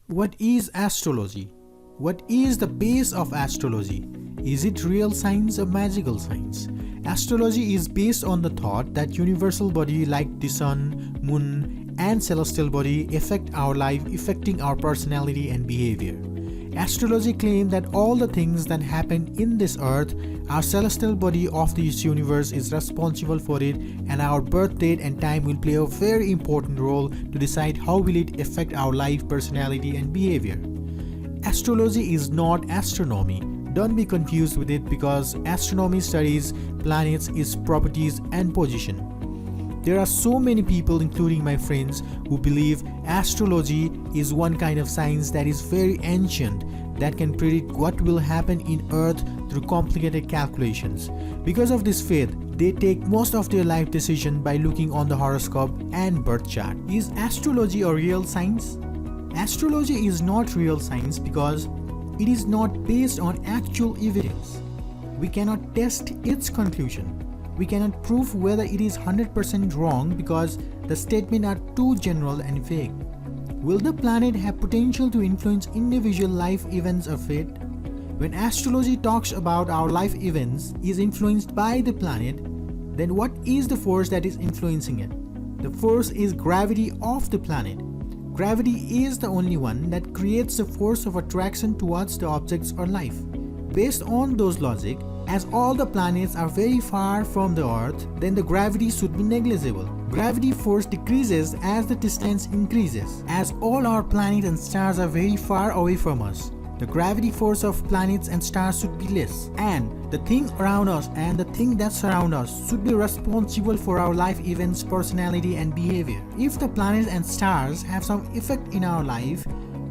What is astrology? What is the base of astrology? Is it real science or magical science? Astrology is based on the thought that universal body like the sun, moon, and celestial body affect our life, affecting our personality and behavior. Astrology claims that all the things that happen in this earth, our celestial body of this universe is responsible for it, and our birth date and time will play a very important role to decide how will it affect our life, personality, and behavior. Astrology is not astronomy. Don't be confused with it, because astronomy studies planets, its properties and position. There are so many people, including my friends, who believe astrology is one kind of science that is very ancient, that can predict what will happen in Earth through complicated calculations. Because of this faith, they take most of their life decision by looking on the horoscope and birth chart. Is astrology a real science? Astrology is not real science because it is not based on actual evidence. We cannot test its conclusion. We cannot prove whether it is 100% wrong because the statements are too general and vague. Will the planet have potential to influence individual life events or fate? When astrology talks about our life events is influenced by the planet, then what is the force that is influencing it? The force is gravity of the planet. Gravity is the only one that creates the force of attraction towards the objects or life. Based on those logic, as all the planets are very far from the Earth, then the gravity should be negligible. Gravity force decreases as the distance increases. As all our planets and stars are very far away from us, the gravity force of planets and stars should be less. And the thing around us and the thing that surround us should be responsible for our life events, personality and behavior. If the planets and stars have some effect in our life,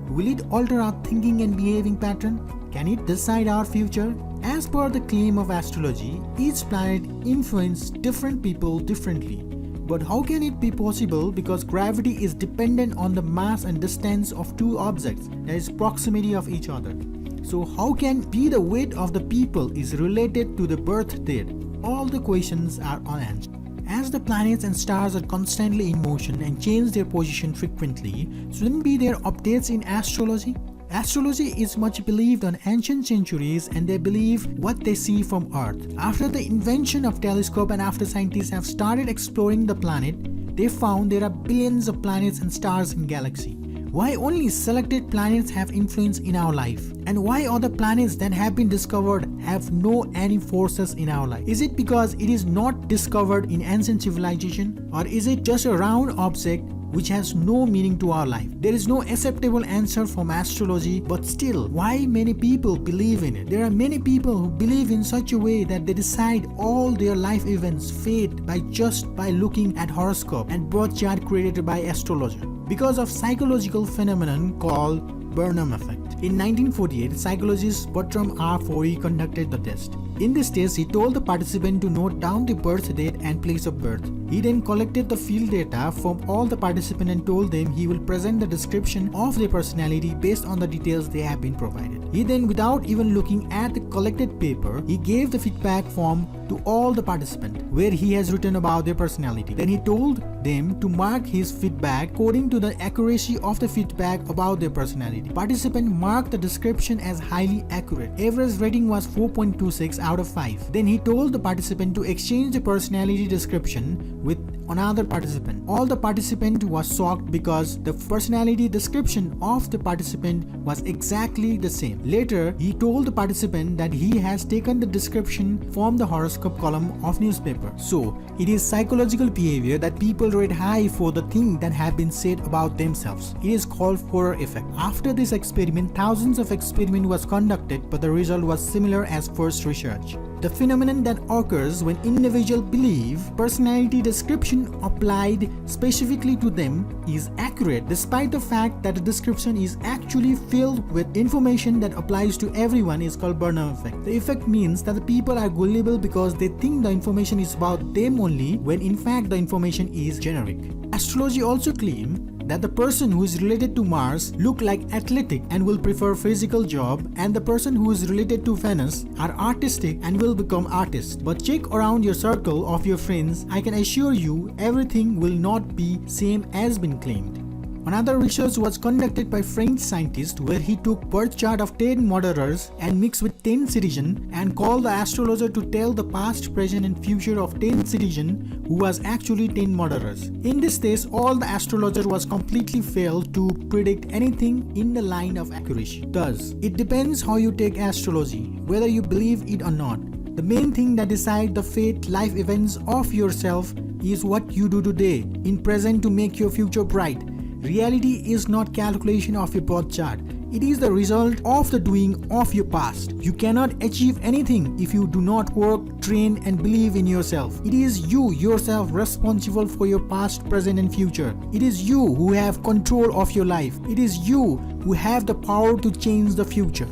will it alter our thinking and behaving pattern? Can it decide our future? As per the claim of astrology, each planet influences different people differently. But how can it be possible? Because gravity is dependent on the mass and distance of two objects, that is proximity of each other. So how can be the weight of the people is related to the birth date? All the questions are unanswered. As the planets and stars are constantly in motion and change their position frequently, shouldn't be there updates in astrology? Astrology is much believed on ancient centuries, and they believe what they see from Earth. After the invention of telescope and after scientists have started exploring the planet, they found there are billions of planets and stars in galaxy. Why only selected planets have influence in our life? And why other planets that have been discovered have no any forces in our life? Is it because it is not discovered in ancient civilization? Or is it just a round object which has no meaning to our life? There is no acceptable answer from astrology, but still, why many people believe in it? There are many people who believe in such a way that they decide all their life events, fate, by looking at horoscope and birth chart created by astrologer. Because of psychological phenomenon called Burnham effect. In 1948, psychologist Bertram R. Fourie conducted the test. In this test, he told the participant to note down the birth date and place of birth. He then collected the field data from all the participants and told them he will present the description of their personality based on the details they have been provided. He then, without even looking at the collected paper, he gave the feedback form to all the participants where he has written about their personality. Then he told them to mark his feedback according to the accuracy of the feedback about their personality. Participant marked the description as highly accurate. Average rating was 4.26 out of 5. Then he told the participant to exchange the personality description with another participant. All the participant was shocked because the personality description of the participant was exactly the same. Later, he told the participant that he has taken the description from the horoscope column of newspaper. So, it is psychological behavior that people rate high for the thing that have been said about themselves. It is called Forer effect. After this experiment, thousands of experiments was conducted, but the result was similar as first research. The phenomenon that occurs when individuals believe personality description applied specifically to them is accurate, despite the fact that the description is actually filled with information that applies to everyone, is called Burnham effect. The effect means that the people are gullible because they think the information is about them only, when in fact the information is generic. Astrology also claims that the person who is related to Mars look like athletic and will prefer physical job, and the person who is related to Venus are artistic and will become artists. But check around your circle of your friends, I can assure you everything will not be same as been claimed. Another research was conducted by French scientists where he took birth chart of 10 murderers and mixed with 10 citizens and called the astrologer to tell the past, present and future of 10 citizens who was actually 10 murderers. In this case, all the astrologer was completely failed to predict anything in the line of accuracy. Thus, it depends how you take astrology, whether you believe it or not. The main thing that decides the fate, life events of yourself is what you do today, in present to make your future bright. Reality is not calculation of your birth chart. It is the result of the doing of your past. You cannot achieve anything if you do not work, train and believe in yourself. It is you yourself responsible for your past, present and future. It is you who have control of your life. It is you who have the power to change the future.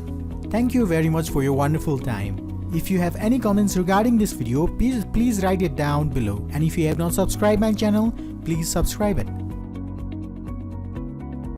Thank you very much for your wonderful time. If you have any comments regarding this video, please write it down below. And if you have not subscribed my channel, please subscribe it.